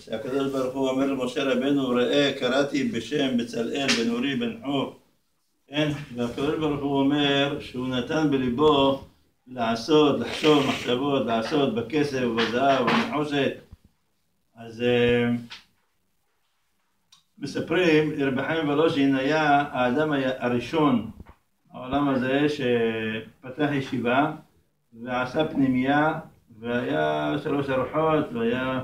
שהקדוש ברוך הוא אומר למשה רבנו, ראה קראתי בשם בצלאל בן אורי בן חור, כן? והקדוש ברוך הוא אומר שהוא נתן בליבו לעשות, לחשוב מחשבות, לעשות בכסף ובזהב ובנחושת. אז מספרים, רבי חיים ולוז'ין היה האדם הראשון בעולם הזה שפתח ישיבה ועשה פנימייה, והיה 3 ארוחות, והיה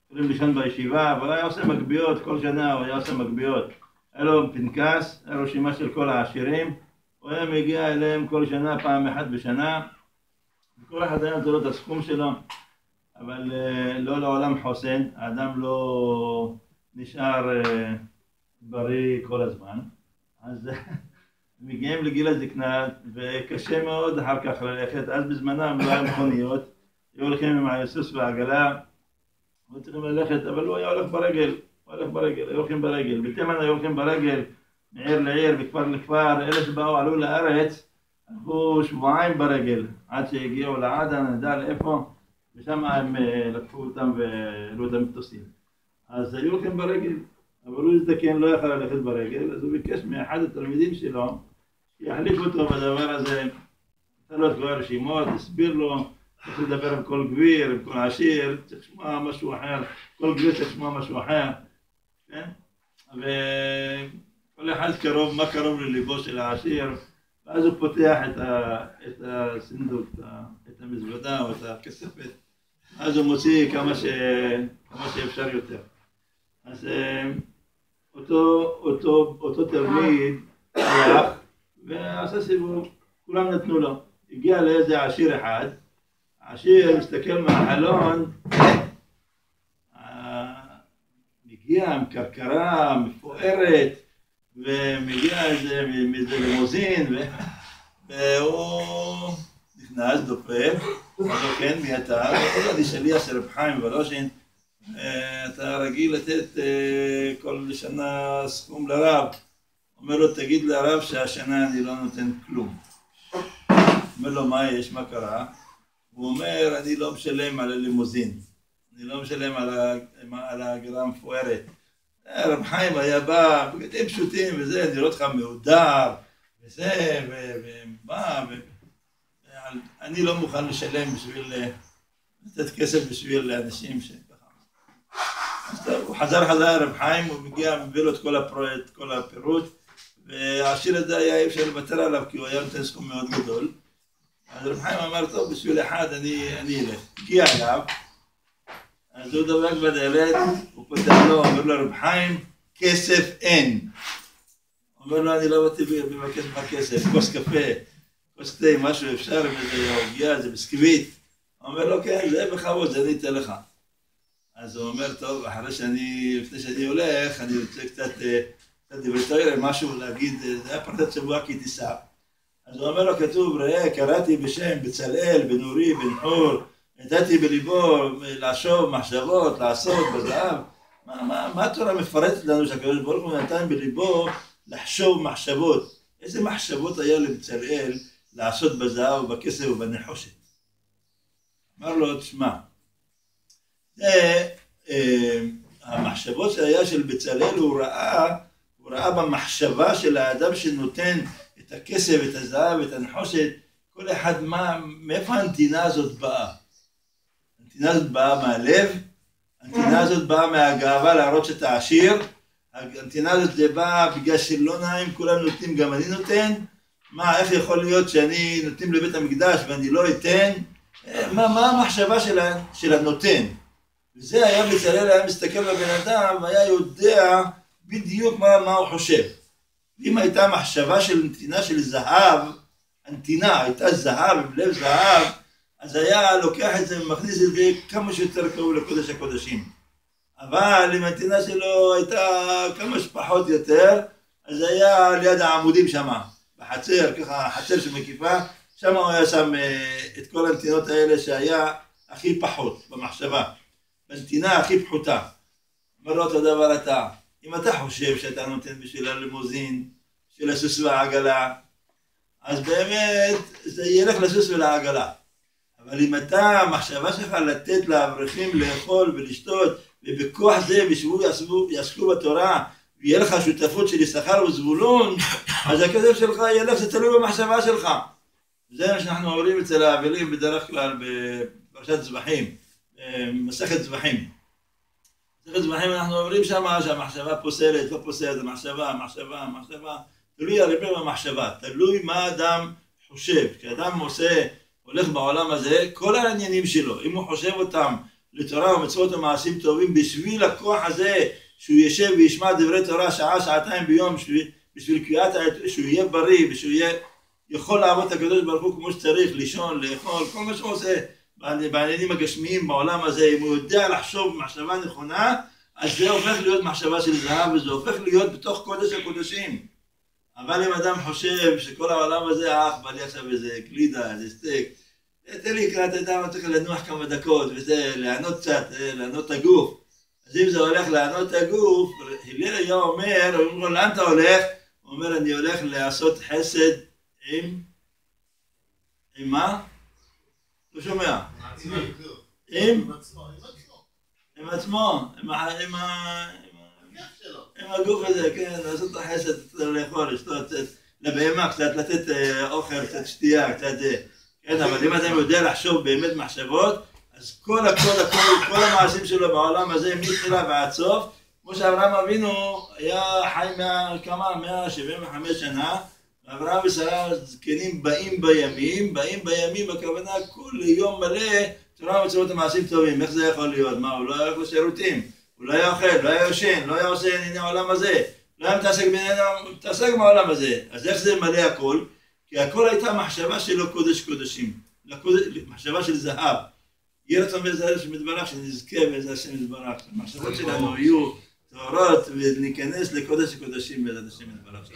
יכולים לישון בישיבה, אבל היה עושה מגביות, כל שנה הוא היה עושה מגביות. היה לו פנקס, היה רשימה של כל העשירים, הוא היה מגיע אליהם כל שנה, פעם אחת בשנה, וכל אחד היה נותן לו את הסכום שלו, אבל לא לעולם חוסן, האדם לא נשאר בריא כל הזמן, אז מגיעים לגיל הזקנה, וקשה מאוד אחר כך ללכת. אז בזמנם לא היה מכוניות, היו הולכים עם הסוס והעגלה, היו צריכים ללכת, אבל הוא היה הולך ברגל, היו הולכים ברגל. בתימן היו הולכים ברגל, מעיר לעיר וכפר לכפר. אלה שבאו עלו לארץ, הלכו 2 שבועות ברגל, עד שהגיעו לעדן, נדע לאיפה, ושם הם לקחו אותם והעלו אותם מטוסים. אז היו הולכים ברגל, אבל הוא הזדקן, לא יכל ללכת ברגל, אז הוא ביקש מאחד התלמידים שלו, שיחליף אותו בדבר הזה, נתן לו את כל הרשימות, הסביר לו, צריך לדבר עם כל גביר, עם כל עשיר, צריך לשמוע משהו אחר, כל גביר צריך לשמוע משהו אחר, כן? וכל אחד קרוב, מה קרוב לליבו של העשיר, ואז הוא פותח את הסינדוק, את המזוודה או את הכספת, אז הוא מוציא כמה שאפשר יותר. אז אותו תלמיד הלך ועשה סיבוב, כולם נתנו לו. הגיע לאיזה עשיר אחד, העשיר מסתכל מהחלון, מגיע עם קרקרה מפוארת, ומגיע איזה לימוזין, והוא נכנס, דופק, כן, מי אתה? אני שליח של רבי חיים ולוז'ין, אתה רגיל לתת כל שנה סכום לרב. אומר לו, תגיד לרב שהשנה אני לא נותן כלום. אומר לו, מה יש? מה קרה? הוא אומר, אני לא משלם על הלימוזין, אני לא משלם על העגלה המפוארת. רבי חיים היה בא, בגדים פשוטים וזה, נראה אותך מהודר, וזה, ובא, אני לא מוכן לשלם בשביל, לתת כסף בשביל לאנשים שככה. אז טוב, הוא חזר רבי חיים, הוא מגיע, מביא לו את כל הפירוט, והעשיר הזה היה אי אפשר לוותר עליו, כי הוא היה נותן סכום מאוד גדול. אז רבי חיים אמר, טוב, בשביל אחד אני אלך. הגיע אליו, אז הוא דבק בדלת, הוא פותח לו, אומר לו, רבי חיים, כסף אין. אומר לו, אני לא באתי לבקש מה כסף, כוס קפה, כוס תה, משהו אפשר, וזה עוגיה, זה בסקוויט. אומר לו, כן, זה בכבוד, זה אני אתן לך. אז הוא אומר, טוב, לפני שאני הולך, אני רוצה קצת דברי תורה, משהו להגיד, זה היה פרטת שבוע כי תיסע. אז הוא אומר לו, כתוב, ראה, קראתי בשם בצלאל, בן אורי, בן חור, נתתי בליבו לחשוב מחשבות, לעשות בזהב. מה התורה מפרטת לנו שהקדוש ברוך הוא נתן בליבו לחשוב מחשבות? איזה מחשבות היה לבצלאל לעשות בזהב ובכסף ובנחושת? אמר לו, תשמע, זה המחשבות שהיה של בצלאל, הוא ראה במחשבה של האדם שנותן את הכסף, את הזהב, את הנחושת, כל אחד מאיפה הנתינה הזאת באה? הנתינה הזאת באה מהלב, הנתינה הזאת באה מהגאווה להראות שאתה עשיר, הנתינה הזאת באה בגלל שלא נעים, כולם נותנים, גם אני נותן, איך יכול להיות שאני נותנים לבית המקדש ואני לא אתן? מה המחשבה של הנותן? וזה היה בצלאל, היה מסתכל בבן אדם והיה יודע בדיוק מה הוא חושב. אם הייתה מחשבה של נתינה של זהב, הנתינה הייתה זהב עם לב זהב, אז היה לוקח את זה ומכניס את זה כמה שיותר קרוב לקודש הקודשים. אבל אם הנתינה שלו הייתה כמה שפחות יותר, אז היה ליד העמודים שם, בחצר, ככה חצר שמקיפה, שם הוא היה שם את כל הנתינות האלה שהיה הכי פחות במחשבה, בנתינה הכי פחותה. אומר לו אותו דבר אתה, אם אתה חושב שאתה נותן בשביל הלימוזין, של הסוס והעגלה, אז באמת זה ילך לסוס ולעגלה. אבל אם אתה, המחשבה שלך לתת לאברכים לאכול ולשתות, ובכוח זה בשבוע יעסקו בתורה, ויהיה לך שותפות של יששכר וזבולון, אז הכסף שלך ילך, זה תלוי במחשבה שלך. זה מה שאנחנו אומרים אצל האבלים בדרך כלל בפרשת זבחים, מסכת זבחים. מסכת זבחים אנחנו אומרים שמה שהמחשבה פוסלת, לא פוסלת, המחשבה, תלוי הרבה במחשבה, תלוי מה אדם חושב. כשאדם הולך בעולם הזה, כל העניינים שלו, אם הוא חושב אותם לתורה ומצוות ומעשים טובים, בשביל הכוח הזה שהוא ישב וישמע דברי תורה שעה, שעתיים ביום, בשביל קביעת, שהוא יהיה בריא ושהוא יהיה יכול לעבוד את הקדוש ברוך הוא כמו שצריך, לישון, לאכול, כל מה שהוא עושה בעניינים הגשמיים בעולם הזה, אם הוא יודע לחשוב מחשבה נכונה, אז זה הופך להיות מחשבה של זהב, וזה הופך להיות בתוך קודש הקודשים. אבל אם אדם חושב שכל העולם הזה, בא לי עכשיו איזה גלידה, איזה סטייק, תן לי קראת אדם, צריך לנוח כמה דקות, וזה, לענות קצת, לענות את הגוף. אז אם זה הולך לענות את הגוף, הלל היה אומר, הוא אומר, לאן אתה הולך? הוא אומר, אני הולך לעשות חסד עם מה? לא שומע. עם עצמו, עם הגוף הזה, כן, לעשות את החסד, לאכול, לשתות, לבהמה, קצת לתת אוכל, קצת שתייה, קצת זה. כן, אבל אם אדם יודע לחשוב באמת מחשבות, אז כל המעשים שלו בעולם הזה, מתחילה ועד סוף, כמו שאברהם אבינו היה חי 175 שנה, אברהם ושרה זקנים באים בימים, הכוונה כל יום מלא, תורה ומצוות המעשים טובים. איך זה יכול להיות? מה, הוא לא היה הולך לשירותים, הוא לא היה אוכל, לא היה יושן, לא היה עושה ענייני העולם הזה, לא היה מתעסק בעולם הזה. אז איך זה מלא הכל? כי הכל הייתה מחשבה שלו קודש קודשים, מחשבה של זהב. יהיה רצון בעזרת השם יתברך, שנזכה בעזרת השם יתברך, המחשבות שלנו יהיו טהורות וניכנס לקודש הקודשים בעזרת השם יתברך.